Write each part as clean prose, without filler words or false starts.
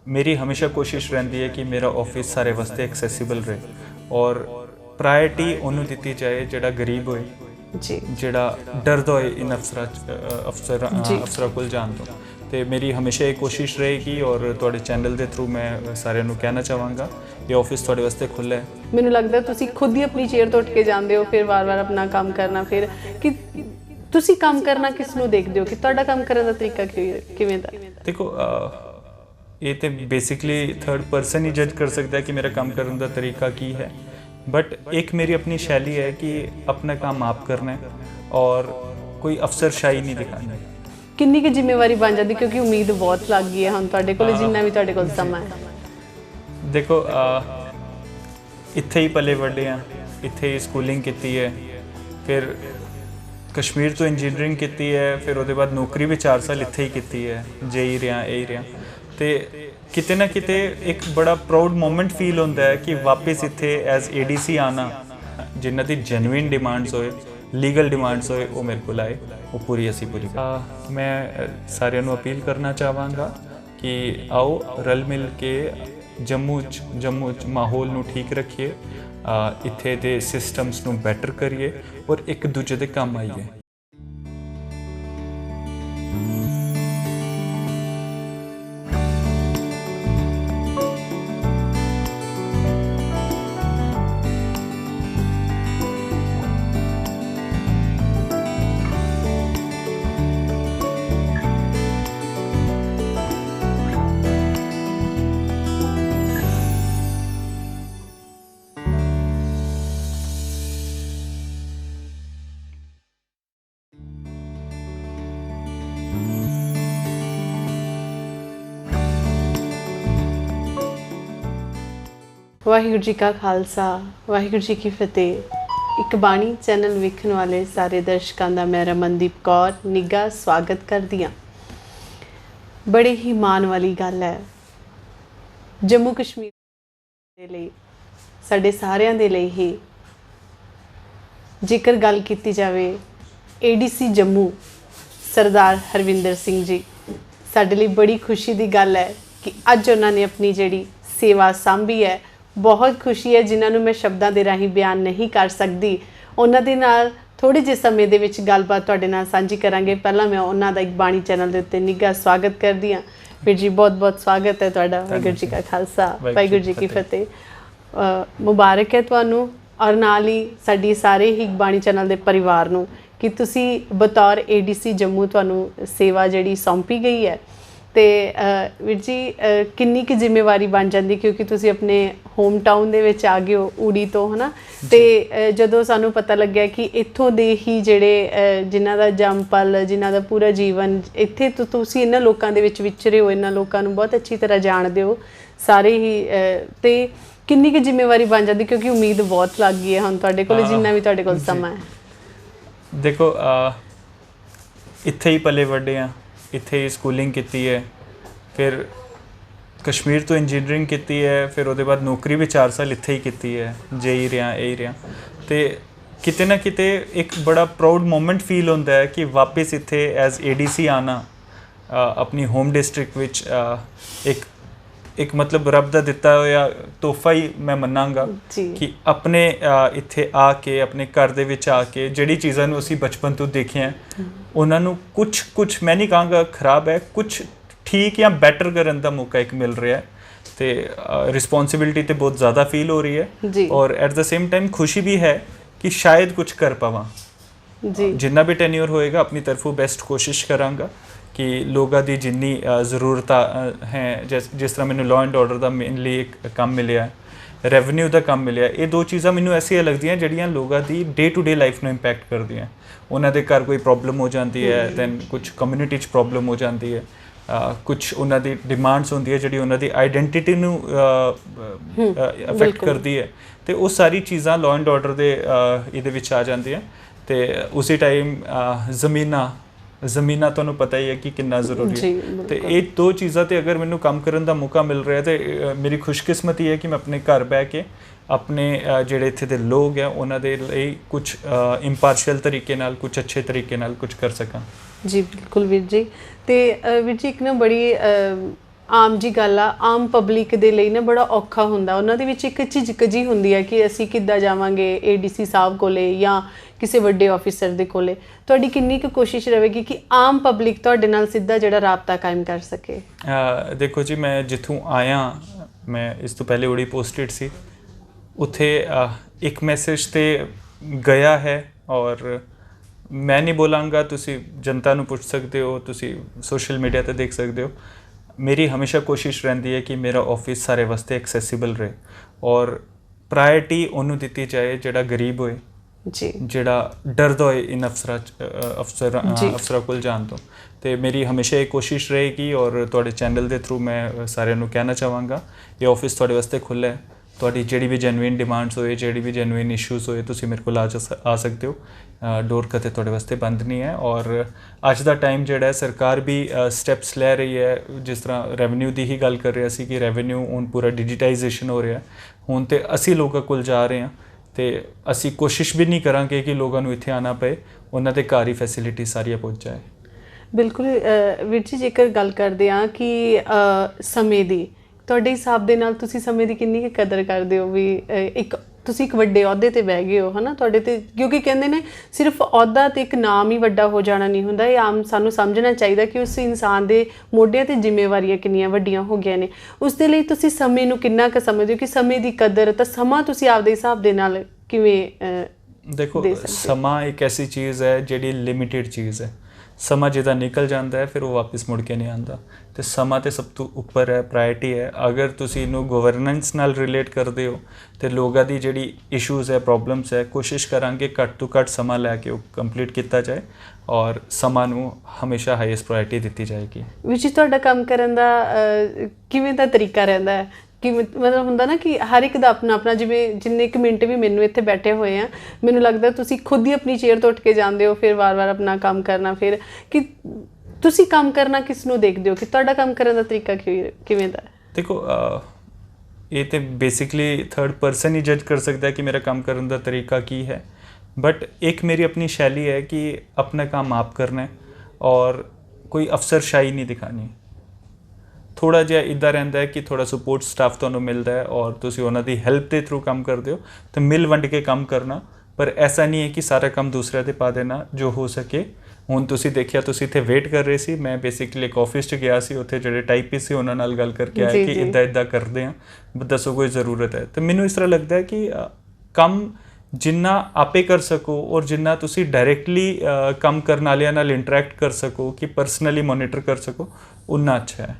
मेरी हमेशा कोशिश रहती है कि मेरा ऑफिस सारे वास्ते एक्सैसिबल रहे और प्रायोरिटी ਉਹਨੂੰ ਦਿੱਤੀ ਜਾਏ ਜਿਹੜਾ ਗਰੀਬ ਹੋਏ ਜੀ ਜਿਹੜਾ ਡਰਦਾ ਹੋਏ ਇਨ ਜੀ। ਅਫਸਰਾਂ ਕੋਲ ਜਾਣ ਤੋਂ। ਤੇ ਮੇਰੀ ਹਮੇਸ਼ਾ ਇਹ ਕੋਸ਼ਿਸ਼ ਰਹੇਗੀ ਔਰ ਤੁਹਾਡੇ ਚੈਨਲ ਦੇ ਥਰੂ ਮੈਂ ਸਾਰਿਆਂ ਨੂੰ ਕਹਿਣਾ ਚਾਹਾਂਗਾ ਇਹ ਆਫਿਸ ਤੁਹਾਡੇ ਵਾਸਤੇ ਖੁੱਲ੍ਹਾ ਹੈ। ਮੈਨੂੰ ਲੱਗਦਾ ਤੁਸੀਂ ਖੁਦ ਹੀ ਆਪਣੀ ਚੇਅਰ ਤੋਂ ਉੱਠ ਕੇ ਜਾਂਦੇ ਹੋ, ਫਿਰ ਵਾਰ-ਵਾਰ ਆਪਣਾ ਕੰਮ ਕਰਨਾ, ਫਿਰ ਕਿ ਤੁਸੀਂ ਕੰਮ ਕਰਨਾ ਕਿਸ ਨੂੰ ਦੇਖਦੇ ਹੋ ਕਿ ਤੁਹਾਡਾ ਕੰਮ ਕਰਨ ਦਾ ਤਰੀਕਾ ਕਿਵੇਂ ਦਾ? ਦੇਖੋ ਇਹ ਤੇ ਬੇਸਿਕਲੀ ਥਰਡ ਪਰਸਨ ਹੀ ਜੱਜ ਕਰ ਸਕਦਾ ਹੈ ਕਿ ਮੇਰਾ ਕੰਮ ਕਰਨ ਦਾ ਤਰੀਕਾ ਕੀ ਹੈ, बट एक मेरी अपनी शैली है कि अपना काम आप करना है और कोई अफसरशाही नहीं दिखानी। किन्नी की जिम्मेवारी बन जाती क्योंकि उम्मीद बहुत लग गई है हुण तुहाडे कोल जिन्ना भी तुहाडे कोल समा है? देखो इत्थे ही पले वड्डे हाँ, इत्थे ही स्कूलिंग की है, फिर कश्मीर तो इंजीनियरिंग की है, फिर उसके बाद नौकरी भी 4 साल इत्थे ही की है, जेई रहा यही रहा। तो किते ना किते एक बड़ा प्राउड मोमेंट फील होता है कि वापस इत्थे एज ADC आना, जिन्हां दी जेन्युइन डिमांड्स होए, लीगल डिमांड्स होए, वो मेरे को आए, वो पूरी असी पूरी मैं सारिਆਂ ਨੂੰ अपील करना चाहांगा कि आओ रल मिल के जम्मू च माहौल ਨੂੰ ठीक रखिए, इत्थे दे सिस्टम्स ਨੂੰ बेटर करिए और एक दूजे दे काम आइए। ਵਾਹਿਗੁਰੂ ਜੀ ਕਾ ਖਾਲਸਾ, ਵਾਹਿਗੁਰੂ ਜੀ ਕੀ ਫਤਿਹ। ਇੱਕ ਬਾਣੀ ਚੈਨਲ ਵੇਖਣ ਵਾਲੇ ਸਾਰੇ ਦਰਸ਼ਕਾਂ ਦਾ ਮੈਂ ਰਮਨਦੀਪ ਕੌਰ ਨਿੱਘਾ ਸਵਾਗਤ ਕਰਦੀ ਹਾਂ। ਬੜੇ ਹੀ ਮਾਣ ਵਾਲੀ ਗੱਲ ਹੈ ਜੰਮੂ ਕਸ਼ਮੀਰ ਦੇ ਲਈ, ਸਾਡੇ ਸਾਰਿਆਂ ਦੇ ਲਈ ਹੀ। ਜੇਕਰ ਗੱਲ ਕੀਤੀ ਜਾਵੇ ADC ਜੰਮੂ ਸਰਦਾਰ ਹਰਵਿੰਦਰ ਸਿੰਘ ਜੀ, ਸਾਡੇ ਲਈ ਬੜੀ ਖੁਸ਼ੀ ਦੀ ਗੱਲ ਹੈ ਕਿ ਅੱਜ ਉਹਨਾਂ ਨੇ ਆਪਣੀ ਜਿਹੜੀ ਸੇਵਾ ਸਾਂਭੀ ਹੈ। बहुत खुशी है जिन्होंने मैं शब्दों के राही बयान नहीं कर सकती। उन्होंने नाल थोड़े जे समय दे विच गलबात तुहाडे नाल सांझी करांगे। पहला मैं उन्हों का एक बाणी चैनल के उत्ते निੱਘਾ स्वागत करदी हाँ। वीर जी बहुत बहुत स्वागत है तुहाडा। वाहिगुरू जी का खालसा, वाहिगुरू जी की फतेह। मुबारक है तुहानूं और नाल ही साडी सारे ही बाणी चैनल के परिवार नूं कि तुसी बतौर ADC जम्मू तुहानूं सेवा जिहड़ी सौंपी गई है। तो वीर जी किन्नी की जिम्मेवारी बन जाती क्योंकि तुसी अपने होम टाउन दे विच आ गए हो ऊड़ी तो, है ना? तो जदों सानू पता लग्या कि इत्थों दे ही जिहड़े जिन्हां दा जन्म पल, जिन्हां दा पूरा जीवन इत्थे तो तुसी इन्हां लोकां दे विच विचरे हो, इन्हां लोकां नूं बहुत अच्छी तरह जाणदे हो सारे ही। तो किन्नी की जिम्मेवारी बन जाती क्योंकि उम्मीद बहुत लग गई है हुण तुहाडे कोल जिन्ना भी तुहाडे कोल समा है? देखो इत्थे ही पले वड्डे हाँ, इत्थे ही स्कूलिंग की है, फिर कश्मीर तो इंजीनियरिंग की है, फिर उसके बाद नौकरी भी 4 साल इत्थे ही की है, जेई रहा यही रहा। तो किते ना किते एक बड़ा प्राउड मोमेंट फील होता है कि वापस इत्थे एज ADC आना, अपनी होम डिस्ट्रिक्ट विच एक मतलब रब दा दिता होया तोहफा ही मैं मनांगा कि अपने इत्थे आके अपने घर दे विच आके जिहड़ी चीज़ां नूं असीं बचपन तो देखे हैं उन्हां नूं कुछ मैं नहीं कहांगा खराब है, कुछ ठीक या बैटर करन दा मौका एक मिल रहा है। तो रिस्पॉन्सिबिलिटी तो बहुत ज़्यादा फील हो रही है और एट द सेम टाइम खुशी भी है कि शायद कुछ कर पावां। जिन्ना भी टेन्योर होएगा अपनी तरफों बेस्ट कोशिश करांगा कि लोगों की जिन्नी जरूरत हैं, जिस तरह मैंने लॉ एंड ऑर्डर का मेनली एक काम मिले, रेवन्यू का काम मिले, ये 2 चीज़ां मैनूं ऐसियां लगदियां जिहड़ियां लोगों की डे टू डे लाइफ में इंपैक्ट करदियां। उन्हां दे घर कोई प्रॉब्लम हो जाती है, दैन कुछ कम्यूनिटी च प्रॉब्लम हो जाती है, कुछ उन्हां दी डिमांड्स होंदी है जिहड़ी उन्हां दी आइडेंटिटी नूं अफेक्ट करती है। तो वो सारी चीज़ां लॉ एंड ऑर्डर दे इहदे विच आ जांदियां। तो उसी टाइम ज़मीना तुहानूं पता ही है कि कितना जरूरी है। तो ये 2 चीज़ां ते अगर मैनूं काम करन दा मौका मिल रहा है तो मेरी खुशकिस्मती है कि मैं अपने घर बह के अपने जिहड़े इत्थे दे लोग हैं उन्हां दे लई कुछ इंपार्शियल तरीके नाल, कुछ अच्छे तरीके नाल कुछ कर सकां। जी बिल्कुल वीर जी। तो वीर जी एक ना बड़ी ਆਮ ਜੀ ਗੱਲ ਆ, ਆਮ ਪਬਲਿਕ ਦੇ ਲਈ ਨਾ ਬੜਾ ਔਖਾ ਹੁੰਦਾ, ਉਹਨਾਂ ਦੇ ਵਿੱਚ ਇੱਕ ਝਿਜਕ ਜੀ ਹੁੰਦੀ ਹੈ ਕਿ ਅਸੀਂ ਕਿੱਦਾਂ ਜਾਵਾਂਗੇ ADC ਸਾਹਿਬ ਕੋਲੇ ਜਾਂ ਕਿਸੇ ਵੱਡੇ ਆਫੀਸਰ ਦੇ ਕੋਲੇ। ਤੁਹਾਡੀ ਕਿੰਨੀ ਕੁ ਕੋਸ਼ਿਸ਼ ਰਹੇਗੀ ਕਿ ਆਮ ਪਬਲਿਕ ਤੁਹਾਡੇ ਨਾਲ ਸਿੱਧਾ ਜਿਹੜਾ ਰਾਬਤਾ ਕਾਇਮ ਕਰ ਸਕੇ? ਦੇਖੋ ਜੀ, ਮੈਂ ਜਿੱਥੋਂ ਆਇਆ, ਮੈਂ ਇਸ ਤੋਂ ਪਹਿਲੇ ਉੜੀ ਪੋਸਟਡ ਸੀ, ਉੱਥੇ ਇੱਕ ਮੈਸੇਜ ਤੇ ਗਿਆ ਹੈ ਔਰ ਮੈਂ ਨਹੀਂ ਬੋਲਾਂਗਾ, ਤੁਸੀਂ ਜਨਤਾ ਨੂੰ ਪੁੱਛ ਸਕਦੇ ਹੋ, ਤੁਸੀਂ ਸੋਸ਼ਲ ਮੀਡੀਆ ਤੇ ਦੇਖ ਸਕਦੇ ਹੋ। ਮੇਰੀ ਹਮੇਸ਼ਾ ਕੋਸ਼ਿਸ਼ ਰਹਿੰਦੀ ਹੈ ਕਿ ਮੇਰਾ ਆਫਿਸ ਸਾਰੇ ਵਾਸਤੇ ਐਕਸੈਸਿਬਲ ਰਹੇ ਔਰ ਪ੍ਰਾਇਰਟੀ ਉਹਨੂੰ ਦਿੱਤੀ ਜਾਏ ਜਿਹੜਾ ਗਰੀਬ ਹੋਏ ਜੀ, ਜਿਹੜਾ ਡਰਦਾ ਹੋਏ ਇਨ ਅਫਸਰਾਂ ਕੋਲ ਜਾਣ ਤੋਂ। ਤੇ ਮੇਰੀ ਹਮੇਸ਼ਾ ਇਹ ਕੋਸ਼ਿਸ਼ ਰਹੇਗੀ ਔਰ ਤੁਹਾਡੇ ਚੈਨਲ ਦੇ ਥਰੂ ਮੈਂ ਸਾਰਿਆਂ ਨੂੰ ਕਹਿਣਾ ਚਾਹਾਂਗਾ, ਇਹ ਆਫਿਸ ਤੁਹਾਡੇ ਵਾਸਤੇ ਖੁੱਲ੍ਹਾ ਹੈ। ਤੁਹਾਡੀ ਜਿਹੜੀ ਵੀ ਜੈਨੂਇਨ ਡਿਮਾਂਡਸ ਹੋਏ, ਜਿਹੜੀ ਵੀ ਜੈਨੂਇਨ ਇਸ਼ੂਜ਼ ਹੋਏ, ਤੁਸੀਂ ਮੇਰੇ ਕੋਲ ਆ ਸਕਦੇ ਹੋ। ਡੋਰ ਕਦੇ ਤੁਹਾਡੇ ਵਾਸਤੇ ਬੰਦ ਨਹੀਂ ਹੈ। ਔਰ ਅੱਜ ਦਾ ਟਾਈਮ ਜਿਹੜਾ ਹੈ, ਸਰਕਾਰ ਵੀ ਸਟੈਪਸ ਲੈ ਰਹੀ ਹੈ। ਜਿਸ ਤਰ੍ਹਾਂ ਰੈਵਨਿਊ ਦੀ ਹੀ ਗੱਲ ਕਰ ਰਿਹਾ ਸੀ ਕਿ ਰੈਵਨਿਊ ਹੁਣ ਪੂਰਾ ਡਿਜੀਟਾਈਜੇਸ਼ਨ ਹੋ ਰਿਹਾ, ਹੁਣ ਤੇ ਅਸੀਂ ਲੋਕਾਂ ਕੋਲ ਜਾ ਰਹੇ ਹਾਂ ਤੇ ਅਸੀਂ ਕੋਸ਼ਿਸ਼ ਵੀ ਨਹੀਂ ਕਰਾਂਗੇ ਕਿ ਲੋਕਾਂ ਨੂੰ ਇੱਥੇ ਆਉਣਾ ਪਏ, ਉਹਨਾਂ ਦੇ ਘਰ ਹੀ ਫੈਸਿਲਿਟੀ ਸਾਰੀਆਂ ਪਹੁੰਚ ਜਾਏ। ਬਿਲਕੁਲ ਵੀਰ ਜੀ, ਜੇਕਰ ਗੱਲ ਕਰਦੇ ਹਾਂ ਕਿ ਸਮੇਂ ਦੀ, ਤੁਹਾਡੇ ਹਿਸਾਬ ਦੇ ਨਾਲ ਤੁਸੀਂ ਸਮੇਂ ਦੀ ਕਿੰਨੀ ਕੁ ਕਦਰ ਕਰਦੇ ਹੋ? ਵੀ ਤੁਸੀਂ ਇੱਕ ਵੱਡੇ ਅਹੁਦੇ ਤੇ ਬਹਿ ਗਏ ਹੋ, ਹੈ ਨਾ, ਤੁਹਾਡੇ ਤੇ, ਕਿਉਂਕਿ ਕਹਿੰਦੇ ਨੇ ਸਿਰਫ ਅਹੁਦਾ ਤੇ ਇੱਕ ਨਾਮ ਹੀ ਵੱਡਾ ਹੋ ਜਾਣਾ ਨਹੀਂ ਹੁੰਦਾ, ਇਹ ਆਮ ਸਾਨੂੰ ਸਮਝਣਾ ਚਾਹੀਦਾ ਕਿ ਉਸ ਇਨਸਾਨ ਦੇ ਮੋਢਿਆਂ ਤੇ ਜ਼ਿੰਮੇਵਾਰੀਆਂ ਕਿੰਨੀਆਂ ਵੱਡੀਆਂ ਹੋ ਗਈਆਂ ਨੇ। ਉਸ ਦੇ ਲਈ ਤੁਸੀਂ ਸਮੇਂ ਨੂੰ ਕਿੰਨਾ ਕੁ ਸਮਝਦੇ ਹੋ ਕਿ ਸਮੇਂ ਦੀ ਕਦਰ, ਤਾਂ ਸਮਾਂ ਤੁਸੀਂ ਆਪਦੇ ਹਿਸਾਬ ਦੇ ਨਾਲ ਕਿਵੇਂ ਦੇਖੋ, ਸਮਾਂ ਇੱਕ ਐਸੀ ਚੀਜ਼ ਹੈ ਜਿਹੜੀ ਲਿਮਿਟਿਡ ਚੀਜ਼ ਹੈ। ਸਮਾਂ ਜਿਹਦਾ ਨਿਕਲ ਜਾਂਦਾ ਹੈ ਫਿਰ ਉਹ ਵਾਪਸ ਮੁੜ ਕੇ ਨਹੀਂ ਆਉਂਦਾ, ਤੇ ਸਮਾਂ ਤੇ ਸਭ ਤੋਂ ਉੱਪਰ ਹੈ, ਪ੍ਰਾਇਰਟੀ ਹੈ। ਅਗਰ ਤੁਸੀਂ ਇਹਨੂੰ ਗਵਰਨੈਂਸ ਨਾਲ ਰਿਲੇਟ ਕਰਦੇ ਹੋ ਤੇ ਲੋਕਾਂ ਦੀ ਜਿਹੜੀ ਇਸ਼ੂਜ਼ ਹੈ, ਪ੍ਰੋਬਲਮਸ ਹੈ, ਕੋਸ਼ਿਸ਼ ਕਰਾਂਗੇ ਘੱਟ ਤੋਂ ਘੱਟ ਸਮਾਂ ਲੈ ਕੇ ਉਹ ਕੰਪਲੀਟ ਕੀਤਾ ਜਾਏ ਔਰ ਸਮਾਂ ਨੂੰ ਹਮੇਸ਼ਾ ਹਾਈਐਸਟ ਪ੍ਰਾਇਰਟੀ ਦਿੱਤੀ ਜਾਏਗੀ। ਵਿੱਚ ਤੁਹਾਡਾ ਕੰਮ ਕਰਨ ਦਾ ਕਿਵੇਂ ਦਾ ਤਰੀਕਾ ਰਹਿੰਦਾ ਹੈ? ਕਿ ਮਤਲਬ ਹੁੰਦਾ ਨਾ ਕਿ ਹਰ ਇੱਕ ਦਾ ਆਪਣਾ ਆਪਣਾ, ਜਿਵੇਂ ਜਿੰਨੇ ਕੁ ਮਿੰਟ ਵੀ ਮੈਨੂੰ ਇੱਥੇ ਬੈਠੇ ਹੋਏ ਆ, ਮੈਨੂੰ ਲੱਗਦਾ ਤੁਸੀਂ ਖੁਦ ਹੀ ਆਪਣੀ ਚੇਅਰ ਤੋਂ ਉੱਠ ਕੇ ਜਾਂਦੇ ਹੋ, ਫਿਰ ਵਾਰ-ਵਾਰ ਆਪਣਾ ਕੰਮ ਕਰਨਾ। ਫਿਰ ਕਿ ਤੁਸੀਂ ਕੰਮ ਕਰਨਾ ਕਿਸ ਨੂੰ ਦੇਖਦੇ ਹੋ ਕਿ ਤੁਹਾਡਾ ਕੰਮ ਕਰਨ ਦਾ ਤਰੀਕਾ ਕਿਵੇਂ ਦਾ ਹੈ? ਦੇਖੋ, ਇਹ ਤੇ ਬੇਸਿਕਲੀ ਥਰਡ ਪਰਸਨ ਹੀ ਜੱਜ ਕਰ ਸਕਦਾ ਹੈ ਕਿ ਮੇਰਾ ਕੰਮ ਕਰਨ ਦਾ ਤਰੀਕਾ ਕੀ ਹੈ, ਬਟ ਇੱਕ ਮੇਰੀ ਆਪਣੀ ਸ਼ੈਲੀ ਹੈ ਕਿ ਆਪਣਾ ਕੰਮ ਆਪ ਕਰਨਾ ਹੈ ਔਰ ਕੋਈ ਅਫਸਰਸ਼ਾਹੀ ਨਹੀਂ ਦਿਖਾਣੀ। ਥੋੜ੍ਹਾ ਜਿਹਾ ਇੱਦਾਂ ਰਹਿੰਦਾ ਹੈ ਕਿ ਥੋੜ੍ਹਾ ਸਪੋਰਟ ਸਟਾਫ ਤੁਹਾਨੂੰ ਮਿਲਦਾ ਹੈ ਔਰ ਤੁਸੀਂ ਉਹਨਾਂ ਦੀ ਹੈਲਪ ਦੇ ਥਰੂ ਕੰਮ ਕਰਦੇ ਹੋ, ਤਾਂ ਮਿਲ ਵੰਡ ਕੇ ਕੰਮ ਕਰਨਾ। ਪਰ ਐਸਾ ਨਹੀਂ ਹੈ ਕਿ ਸਾਰਾ ਕੰਮ ਦੂਸਰਿਆਂ 'ਤੇ ਪਾ ਦੇਣਾ। ਜੋ ਹੋ ਸਕੇ, ਹੁਣ ਤੁਸੀਂ ਦੇਖਿਆ, ਤੁਸੀਂ ਇੱਥੇ ਵੇਟ ਕਰ ਰਹੇ ਸੀ, ਮੈਂ ਬੇਸਿਕਲੀ ਇੱਕ ਆਫਿਸ 'ਚ ਗਿਆ ਸੀ, ਉੱਥੇ ਜਿਹੜੇ ਟਾਈਪਿਸਟ ਸੀ ਉਹਨਾਂ ਨਾਲ ਗੱਲ ਕਰਕੇ ਆਇਆ ਕਿ ਇੱਦਾਂ ਕਰਦੇ ਹਾਂ, ਦੱਸੋ ਕੋਈ ਜ਼ਰੂਰਤ ਹੈ। ਤਾਂ ਮੈਨੂੰ ਇਸ ਤਰ੍ਹਾਂ ਲੱਗਦਾ ਹੈ ਕਿ ਕੰਮ ਜਿੰਨਾ ਆਪੇ ਕਰ ਸਕੋ ਔਰ ਜਿੰਨਾ ਤੁਸੀਂ ਡਾਇਰੈਕਟਲੀ ਕੰਮ ਕਰਨ ਵਾਲਿਆਂ ਨਾਲ ਇੰਟਰੈਕਟ ਕਰ ਸਕੋ, ਕਿ ਪਰਸਨਲੀ ਮੋਨੀਟਰ ਕਰ ਸਕੋ, ਉਨਾ ਅੱਛਾ ਹੈ।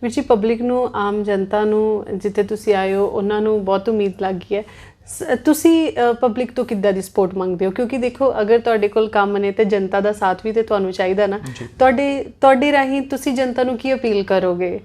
ਵੀਰ ਜੀ, ਪਬਲਿਕ ਨੂੰ, ਆਮ ਜਨਤਾ ਨੂੰ, ਜਿੱਥੇ ਤੁਸੀਂ ਆਏ ਹੋ ਉਹਨਾਂ ਨੂੰ ਬਹੁਤ ਉਮੀਦ ਲੱਗ ਗਈ ਹੈ। ਤੁਸੀਂ ਪਬਲਿਕ ਤੋਂ ਕਿੱਦਾਂ ਦੀ ਸਪੋਰਟ ਮੰਗਦੇ ਹੋ? ਕਿਉਂਕਿ ਦੇਖੋ, ਅਗਰ ਤੁਹਾਡੇ ਕੋਲ ਕੰਮ ਨੇ ਤੇ ਜਨਤਾ ਦਾ ਸਾਥ ਵੀ ਤੇ ਤੁਹਾਨੂੰ ਚਾਹੀਦਾ ਨਾ। ਤੁਹਾਡੇ ਰਾਹੀਂ ਤੁਸੀਂ ਜਨਤਾ ਨੂੰ ਕੀ ਅਪੀਲ ਕਰੋਗੇ?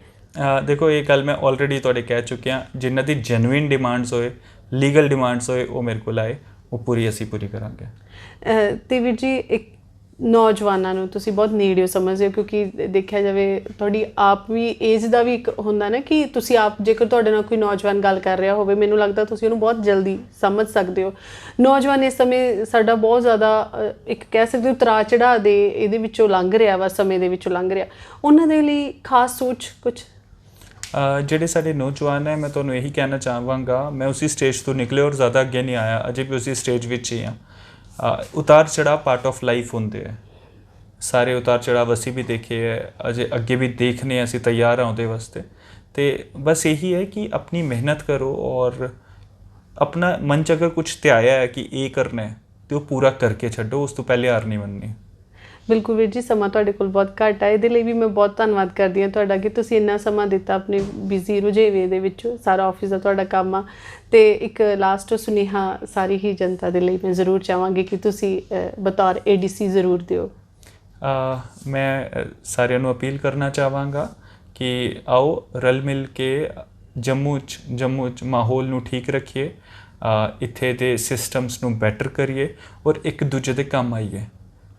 ਦੇਖੋ, ਇਹ ਗੱਲ ਮੈਂ ਆਲਰੇਡੀ ਤੁਹਾਡੇ ਕਹਿ ਚੁੱਕਿਆ, ਜਿਨ੍ਹਾਂ ਦੀ ਜੈਨੂਇਨ ਡਿਮਾਂਡਸ ਹੋਏ, ਲੀਗਲ ਡਿਮਾਂਡਸ ਹੋਏ, ਉਹ ਮੇਰੇ ਕੋਲ ਆਏ, ਉਹ ਅਸੀਂ ਪੂਰੀ ਕਰਾਂਗੇ। ਤੇ ਵੀਰ ਜੀ, ਇੱਕ ਨੌਜਵਾਨਾਂ ਨੂੰ ਤੁਸੀਂ ਬਹੁਤ ਨੇੜਿਓਂ ਸਮਝਦੇ ਹੋ, ਕਿਉਂਕਿ ਦੇਖਿਆ ਜਾਵੇ ਤੁਹਾਡੀ ਆਪ ਵੀ ਏਜ ਦਾ ਵੀ ਇੱਕ ਹੁੰਦਾ ਨਾ ਕਿ ਤੁਸੀਂ ਆਪ, ਜੇਕਰ ਤੁਹਾਡੇ ਨਾਲ ਕੋਈ ਨੌਜਵਾਨ ਗੱਲ ਕਰ ਰਿਹਾ ਹੋਵੇ, ਮੈਨੂੰ ਲੱਗਦਾ ਤੁਸੀਂ ਉਹਨੂੰ ਬਹੁਤ ਜਲਦੀ ਸਮਝ ਸਕਦੇ ਹੋ। ਨੌਜਵਾਨ ਇਸ ਸਮੇਂ ਸਾਡਾ ਬਹੁਤ ਜ਼ਿਆਦਾ ਇੱਕ ਕਹਿ ਸਕਦੇ ਹੋ ਉਤਰਾਅ ਚੜ੍ਹਾਅ ਦੇ ਇਹਦੇ ਵਿੱਚੋਂ ਲੰਘ ਰਿਹਾ ਵਾ, ਸਮੇਂ ਦੇ ਵਿੱਚੋਂ ਲੰਘ ਰਿਹਾ, ਉਹਨਾਂ ਦੇ ਲਈ ਖਾਸ ਸੋਚ ਕੁਛ? ਜਿਹੜੇ ਸਾਡੇ ਨੌਜਵਾਨ ਹੈ, ਮੈਂ ਤੁਹਾਨੂੰ ਇਹੀ ਕਹਿਣਾ ਚਾਹਾਂਗਾ, ਮੈਂ ਉਸੇ ਸਟੇਜ ਤੋਂ ਨਿਕਲੇ ਔਰ ਜ਼ਿਆਦਾ ਅੱਗੇ ਨਹੀਂ ਆਇਆ, ਅਜੇ ਵੀ ਉਸੇ ਸਟੇਜ ਵਿੱਚ ਹੀ ਹਾਂ। ਉਤਾਰ ਚੜ੍ਹਾਅ ਪਾਰਟ ਆਫ ਲਾਈਫ ਹੁੰਦੇ ਹੈ, ਸਾਰੇ ਉਤਾਰ ਚੜ੍ਹਾਅ ਅਸੀਂ ਵੀ ਦੇਖੇ ਹੈ, ਅਜੇ ਅੱਗੇ ਵੀ ਦੇਖਣੇ, ਅਸੀਂ ਤਿਆਰ ਹਾਂ ਉਹਦੇ ਵਾਸਤੇ। ਅਤੇ ਬਸ ਇਹੀ ਹੈ ਕਿ ਆਪਣੀ ਮਿਹਨਤ ਕਰੋ ਔਰ ਆਪਣਾ ਮਨ 'ਚ ਅਗਰ ਕੁਛ ਧਿਆਇਆ ਹੈ ਕਿ ਇਹ ਕਰਨਾ ਹੈ ਅਤੇ ਉਹ ਪੂਰਾ ਕਰਕੇ ਛੱਡੋ, ਉਸ ਤੋਂ ਪਹਿਲੇ ਹਾਰ ਨਹੀਂ ਮੰਨਣੀ। ਬਿਲਕੁਲ ਵੀਰ ਜੀ, ਸਮਾਂ ਤੁਹਾਡੇ ਕੋਲ ਬਹੁਤ ਘੱਟ ਹੈ, ਇਹਦੇ ਲਈ ਵੀ ਮੈਂ ਬਹੁਤ ਧੰਨਵਾਦ ਕਰਦੀ ਹਾਂ ਤੁਹਾਡਾ ਕਿ ਤੁਸੀਂ ਇੰਨਾ ਸਮਾਂ ਦਿੱਤਾ ਆਪਣੇ ਬਿਜ਼ੀ ਰੁਝੇਵੇ ਦੇ ਵਿੱਚੋਂ। ਸਾਰਾ ਆਫਿਸ ਦਾ ਤੁਹਾਡਾ ਕੰਮ ਆ। ਅਤੇ ਇੱਕ ਲਾਸਟ ਸੁਨੇਹਾ ਸਾਰੀ ਹੀ ਜਨਤਾ ਦੇ ਲਈ ਮੈਂ ਜ਼ਰੂਰ ਚਾਹਾਂਗੀ ਕਿ ਤੁਸੀਂ ਬਤੌਰ ADC ਜ਼ਰੂਰ ਦਿਓ। ਮੈਂ ਸਾਰਿਆਂ ਨੂੰ ਅਪੀਲ ਕਰਨਾ ਚਾਹਾਂਗਾ ਕਿ ਆਓ ਰਲ ਮਿਲ ਕੇ ਜੰਮੂ 'ਚ ਮਾਹੌਲ ਨੂੰ ਠੀਕ ਰੱਖੀਏ, ਇੱਥੇ ਦੇ ਸਿਸਟਮਸ ਨੂੰ ਬੈਟਰ ਕਰੀਏ ਔਰ ਇੱਕ ਦੂਜੇ ਦੇ ਕੰਮ ਆਈਏ।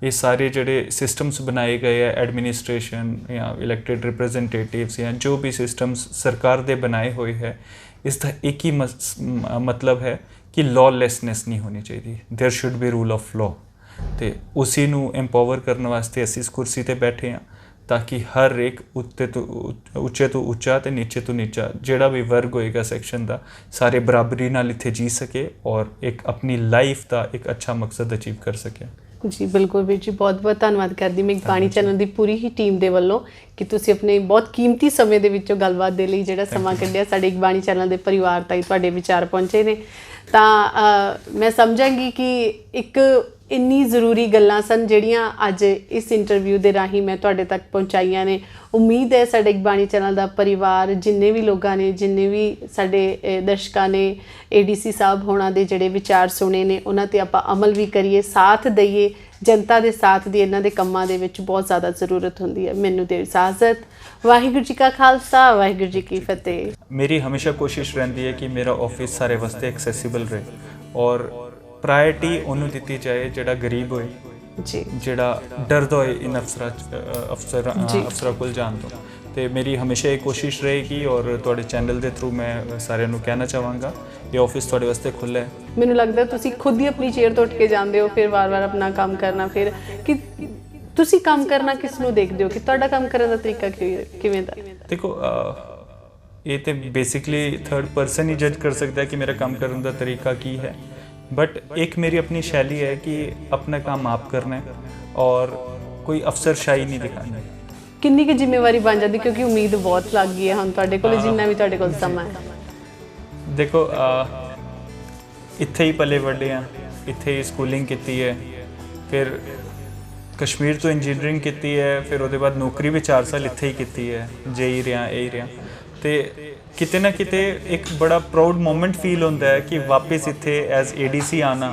ਇਹ ਸਾਰੇ ਜਿਹੜੇ ਸਿਸਟਮਸ ਬਣਾਏ ਗਏ ਹੈ, ਐਡਮਿਨਿਸਟ੍ਰੇਸ਼ਨ ਜਾਂ ਇਲੈਕਟਿਡ ਰਿਪਰੈਜ਼ੈਂਟੇਟਿਵਸ ਜਾਂ ਜੋ ਵੀ ਸਿਸਟਮਸ ਸਰਕਾਰ ਦੇ ਬਣਾਏ ਹੋਏ ਹੈ, ਇਸ ਦਾ ਇੱਕ ਹੀ ਮਤਲਬ ਹੈ ਕਿ ਲॉलेसनेस ਨਹੀਂ ਹੋਣੀ ਚਾਹੀਦੀ। There should be rule of law. ਅਤੇ ਉਸੀ ਨੂੰ ਐਮਪਾਵਰ ਕਰਨ ਵਾਸਤੇ ਅਸੀਂ ਇਸ ਕੁਰਸੀ 'ਤੇ ਬੈਠੇ ਹਾਂ। ताकि हर एक उत्ते तो ਉੱਚੇ ਤੋਂ ਉੱਚਾ ਤੇ ਨੀਚੇ ਤੋਂ ਨੀਚਾ ਜਿਹੜਾ ਵੀ ਵਰਗ ਹੋਏਗਾ ਸੈਕਸ਼ਨ ਦਾ ਸਾਰੇ ਬਰਾਬਰੀ ਨਾਲ ਇੱਥੇ ਜੀ ਸਕੇ ਔਰ ਇੱਕ ਆਪਣੀ ਲਾਈਫ ਦਾ ਇੱਕ ਅੱਛਾ ਮਕਸਦ ਅਚੀਵ ਕਰ ਸਕੇ ਜੀ ਬਿਲਕੁਲ ਵੀਰ ਜੀ ਬਹੁਤ ਬਹੁਤ ਧੰਨਵਾਦ ਕਰਦੀ ਮੈਂ ਬਾਣੀ ਚੈਨਲ ਦੀ ਪੂਰੀ ਹੀ ਟੀਮ ਦੇ ਵੱਲੋਂ ਕਿ ਤੁਸੀਂ ਆਪਣੇ ਬਹੁਤ ਕੀਮਤੀ ਸਮੇਂ ਦੇ ਵਿੱਚੋਂ ਗੱਲਬਾਤ ਦੇ ਲਈ ਜਿਹੜਾ ਸਮਾਂ ਕੱਢਿਆ ਸਾਡੇ ਇੱਕ ਬਾਣੀ ਚੈਨਲ ਦੇ ਪਰਿਵਾਰ ਤਾਈਂ ਤੁਹਾਡੇ ਵਿਚਾਰ ਪਹੁੰਚੇ ਨੇ ਤਾਂ ਮੈਂ ਸਮਝਾਂਗੀ ਕਿ ਇੱਕ ਇੰਨੀ ਜ਼ਰੂਰੀ ਗੱਲਾਂ ਸਨ ਜਿਹੜੀਆਂ ਅੱਜ ਇਸ ਇੰਟਰਵਿਊ ਦੇ ਰਾਹੀਂ ਮੈਂ ਤੁਹਾਡੇ ਤੱਕ ਪਹੁੰਚਾਈਆਂ ਨੇ ਉਮੀਦ ਹੈ ਸਾਡੇ ਇੱਕ ਬਾਣੀ ਚੈਨਲ ਦਾ ਪਰਿਵਾਰ ਜਿੰਨੇ ਵੀ ਲੋਕਾਂ ਨੇ ਜਿੰਨੇ ਵੀ ਸਾਡੇ ਦਰਸ਼ਕਾਂ ਨੇ ADC ਸਾਹਿਬ ਹੋਣਾ ਦੇ ਜਿਹੜੇ ਵਿਚਾਰ ਸੁਣੇ ਨੇ ਉਹਨਾਂ 'ਤੇ ਆਪਾਂ ਅਮਲ ਵੀ ਕਰੀਏ ਸਾਥ ਦਈਏ ਜਨਤਾ ਦੇ ਸਾਥ ਦੀ ਇਹਨਾਂ ਦੇ ਕੰਮਾਂ ਦੇ ਵਿੱਚ ਬਹੁਤ ਜ਼ਿਆਦਾ ਜ਼ਰੂਰਤ ਹੁੰਦੀ ਹੈ ਮੈਨੂੰ ਦਿਓ ਇਜਾਜ਼ਤ ਵਾਹਿਗੁਰੂ ਜੀ ਕਾ ਖਾਲਸਾ ਵਾਹਿਗੁਰੂ ਜੀ ਕੀ ਫਤਿਹ ਮੇਰੀ ਹਮੇਸ਼ਾ ਕੋਸ਼ਿਸ਼ ਰਹਿੰਦੀ ਹੈ ਕਿ ਮੇਰਾ ਆਫਿਸ ਸਾਰੇ ਵਾਸਤੇ ਐਕਸੈਸਿਬਲ ਰਹੇ ਔਰ ਪ੍ਰਾਇਰਟੀ ਉਹਨੂੰ ਦਿੱਤੀ ਜਾਏ ਜਿਹੜਾ ਗਰੀਬ ਹੋਏ ਜੀ ਜਿਹੜਾ ਡਰਦਾ ਹੋਏ ਇਨ ਅਫਸਰਾਂ ਕੋਲ ਜਾਣ ਤੋਂ ਤੇ ਮੇਰੀ ਹਮੇਸ਼ਾ ਇਹ ਕੋਸ਼ਿਸ਼ ਰਹੇਗੀ ਔਰ ਤੁਹਾਡੇ ਚੈਨਲ ਦੇ ਥਰੂ ਮੈਂ ਸਾਰਿਆਂ ਨੂੰ ਕਹਿਣਾ ਚਾਹਾਂਗਾ ਇਹ ਆਫਿਸ ਤੁਹਾਡੇ ਵਾਸਤੇ ਖੁੱਲ੍ਹਾ ਹੈ ਮੈਨੂੰ ਲੱਗਦਾ ਤੁਸੀਂ ਖੁਦ ਹੀ ਆਪਣੀ ਚੇਅਰ ਤੋਂ ਉੱਠ ਕੇ ਜਾਂਦੇ ਹੋ ਫਿਰ ਵਾਰ-ਵਾਰ ਆਪਣਾ ਕੰਮ ਕਰਨਾ ਫਿਰ ਕਿ ਤੁਸੀਂ ਕੰਮ ਕਰਨਾ ਕਿਸ ਨੂੰ ਦੇਖਦੇ ਹੋ ਕਿ ਤੁਹਾਡਾ ਕੰਮ ਕਰਨ ਦਾ ਤਰੀਕਾ ਕਿਵੇਂ ਦਾ ਦੇਖੋ ਇਹ ਤੇ ਬੇਸਿਕਲੀ ਥਰਡ ਪਰਸਨ ਹੀ ਜੱਜ ਕਰ ਸਕਦਾ ਹੈ ਕਿ ਮੇਰਾ ਕੰਮ ਕਰਨ ਦਾ ਤਰੀਕਾ ਕੀ ਹੈ बट एक मेरी अपनी शैली है कि अपना काम आप करना है और कोई अफसरशाही नहीं दिखानी किन्नी की जिम्मेवारी बन जाती क्योंकि उम्मीद बहुत लग गई है हम तुहाडे कोल जिन्ना भी तुहाडे कोल समा है देखो इत्थे ही पले वड्डे हैं इत्थे ही स्कूलिंग की है फिर कश्मीर तो इंजीनियरिंग की है फिर उसके बाद नौकरी भी 4 साल इत्थे ही की है JEE रहा तो किते ना किते एक बड़ा प्राउड मोमेंट फील होता है कि वापस इत्थे एज ADC आना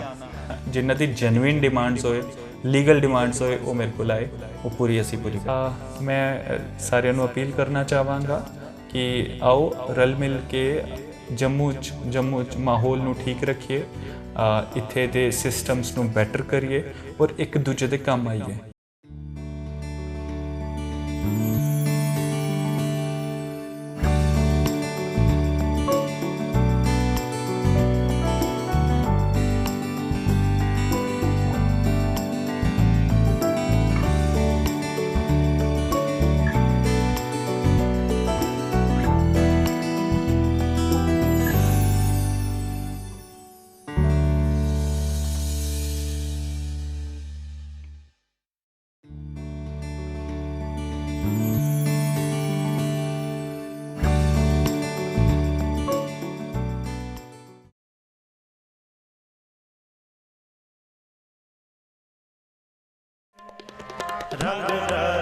जिन्हां दी जेन्युइन डिमांड्स होए लीगल डिमांड्स होए वो मेरे को आए वो पूरी असी पूरी मैं सारिਆਂ ਨੂੰ अपील करना चाहांगा कि आओ रल मिल के जम्मू च माहौल ਨੂੰ ठीक रखिए इत्थे दे सिस्टम्स ਨੂੰ बेटर करिए और एक दूजे दे काम आइए रंग